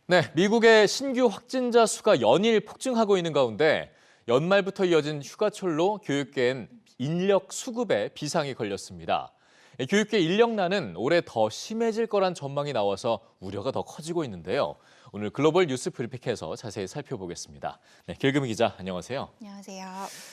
네, 미국의 신규 확진자 수가 연일 폭증하고 있는 가운데 연말부터 이어진 휴가철로 교육계엔 인력 수급에 비상이 걸렸습니다. 교육계 인력난은 올해 더 심해질 거란 전망이 나와서 우려가 더 커지고 있는데요. 오늘 글로벌 뉴스 브리픽에서 자세히 살펴보겠습니다. 네, 길금희 기자, 안녕하세요. 안녕하세요.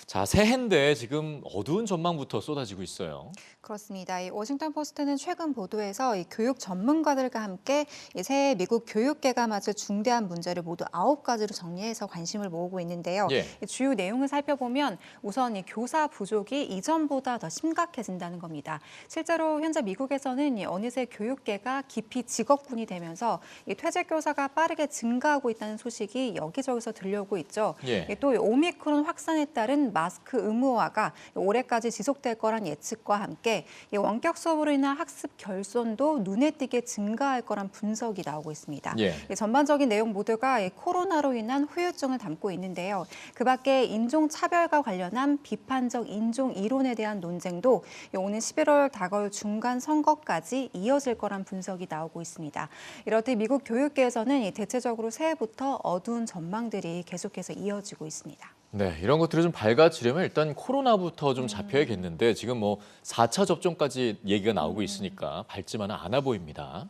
자, 새해인데 지금 어두운 전망부터 쏟아지고 있어요. 그렇습니다. 이 워싱턴 포스트는 최근 보도에서 이 교육 전문가들과 함께 이 새해 미국 교육계가 맞을 중대한 문제를 모두 9가지로 정리해서 관심을 모으고 있는데요. 예. 이 주요 내용을 살펴보면 우선 이 교사 부족이 이전보다 더 심각해진다는 겁니다. 실제로 현재 미국에서는 이 어느새 교육계가 깊이 직업군이 되면서 이 퇴직 교사가 빠르게 증가하고 있다는 소식이 여기저기서 들려오고 있죠. 예. 또 오미크론 확산에 따른 마스크 의무화가 올해까지 지속될 거란 예측과 함께 이 원격 수업으로 인한 학습 결손도 눈에 띄게 증가할 거란 분석이 나오고 있습니다. 예. 이 전반적인 내용 모두가 이 코로나로 인한 후유증을 담고 있는데요. 그밖에 인종차별과 관련한 비판적 인종 이론에 대한 논쟁도 오는 11월 다가올 중간 선거까지 이어질 거란 분석이 나오고 있습니다. 이렇듯 미국 교육계에서는 대체적으로 새해부터 어두운 전망들이 계속해서 이어지고 있습니다. 네, 이런 것들을 좀 밝아지려면 일단 코로나부터 좀 잡혀야겠는데 지금 뭐 4차 접종까지 얘기가 나오고 있으니까 밝지만은 않아 보입니다.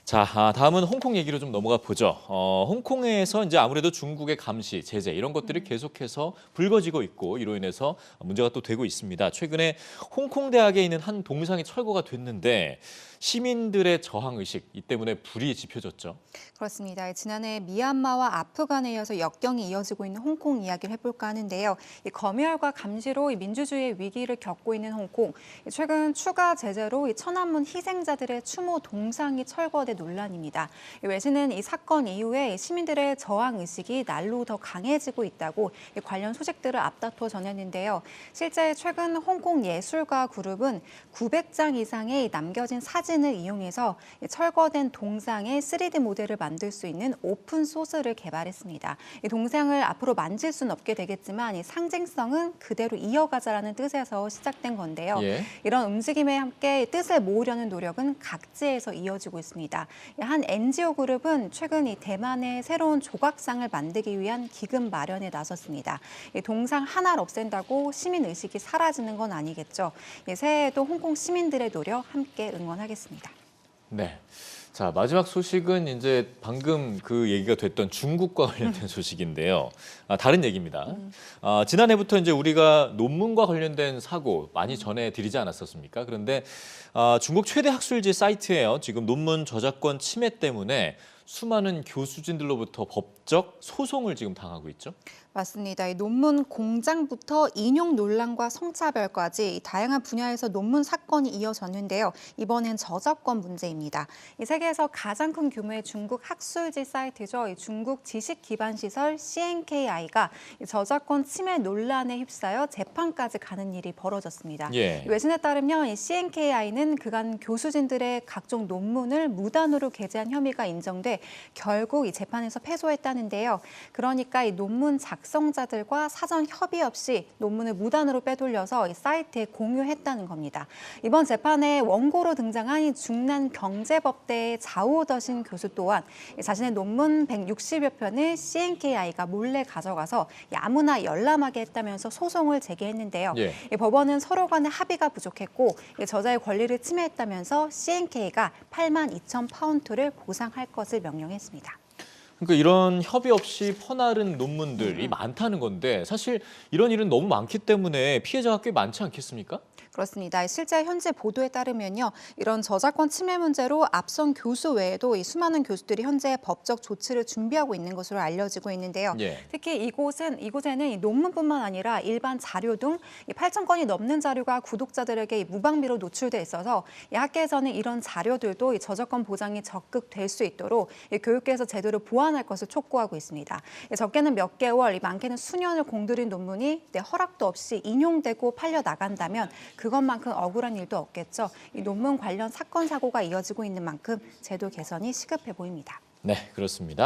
자, 다음은 홍콩 얘기로 좀 넘어가 보죠. 홍콩에서 이제 아무래도 중국의 감시, 제재 이런 것들이 계속해서 불거지고 있고 이로 인해서 문제가 또 되고 있습니다. 최근에 홍콩 대학에 있는 한 동상이 철거가 됐는데 시민들의 저항 의식 이 때문에 불이 지펴졌죠. 그렇습니다. 지난해 미얀마와 아프간에 이어서 역경이 이어지고 있는 홍콩 이야기를 해볼까 하는데요. 이 검열과 감시로 이 민주주의의 위기를 겪고 있는 홍콩. 최근 추가 제재로 이 천안문 희생자들의 추모 동상이 철거된 논란입니다. 외신은 이 사건 이후에 시민들의 저항 의식이 날로 더 강해지고 있다고 관련 소식들을 앞다퉈 전했는데요. 실제 최근 홍콩 예술가 그룹은 900장 이상의 남겨진 사진을 이용해서 철거된 동상의 3D 모델을 만들 수 있는 오픈 소스를 개발했습니다. 이 동상을 앞으로 만질 수는 없게 되겠지만 이 상징성은 그대로 이어가자라는 뜻에서 시작된 건데요. 예. 이런 움직임에 함께 뜻을 모으려는 노력은 각지에서 이어지고 있습니다. 한 NGO 그룹은 최근 이 대만의 새로운 조각상을 만들기 위한 기금 마련에 나섰습니다. 이 동상 하나를 없앤다고 시민 의식이 사라지는 건 아니겠죠. 새해에도 홍콩 시민들의 노력 함께 응원하겠습니다. 네. 자, 마지막 소식은 이제 방금 그 얘기가 됐던 중국과 관련된 소식인데요. 다른 얘기입니다. 지난해부터 이제 우리가 논문과 관련된 사고 많이 전해드리지 않았었습니까? 그런데 중국 최대 학술지 사이트에요. 지금 논문 저작권 침해 때문에 수많은 교수진들로부터 법적 소송을 지금 당하고 있죠. 맞습니다. 이 논문 공장부터 인용 논란과 성차별까지 다양한 분야에서 논문 사건이 이어졌는데요. 이번엔 저작권 문제입니다. 이 세계에서 가장 큰 규모의 중국 학술지 사이트죠. 이 중국 지식기반시설 CNKI가 저작권 침해 논란에 휩싸여 재판까지 가는 일이 벌어졌습니다. 예. 외신에 따르면 이 CNKI는 그간 교수진들의 각종 논문을 무단으로 게재한 혐의가 인정돼 결국 이 재판에서 패소했다는데요. 그러니까 이 논문 작성자들과 사전 협의 없이 논문을 무단으로 빼돌려서 이 사이트에 공유했다는 겁니다. 이번 재판에 원고로 등장한 이 중난 경제법대의 자오더신 교수 또한 자신의 논문 160여 편을 CNKI가 몰래 가져가서 아무나 열람하게 했다면서 소송을 제기했는데요. 예. 이 법원은 서로 간의 합의가 부족했고 저자의 권리를 침해했다면서 CNK가 82,000파운드를 보상할 것을 명령했습니다. 그러니까 이런 협의 없이 퍼나른 논문들이 많다는 건데 사실 이런 일은 너무 많기 때문에 피해자가 꽤 많지 않겠습니까? 그렇습니다. 실제 현재 보도에 따르면요, 이런 저작권 침해 문제로 앞선 교수 외에도 이 수많은 교수들이 현재 법적 조치를 준비하고 있는 것으로 알려지고 있는데요. 예. 특히 이곳에는 이 논문뿐만 아니라 일반 자료 등 8,000건이 넘는 자료가 구독자들에게 무방비로 노출돼 있어서 이 학계에서는 이런 자료들도 이 저작권 보장이 적극 될 수 있도록 이 교육계에서 제도를 보완할 것을 촉구하고 있습니다. 적게는 몇 개월, 많게는 수년을 공들인 논문이 허락도 없이 인용되고 팔려 나간다면 그것만큼 억울한 일도 없겠죠. 이 논문 관련 사건 사고가 이어지고 있는 만큼 제도 개선이 시급해 보입니다. 네, 그렇습니다.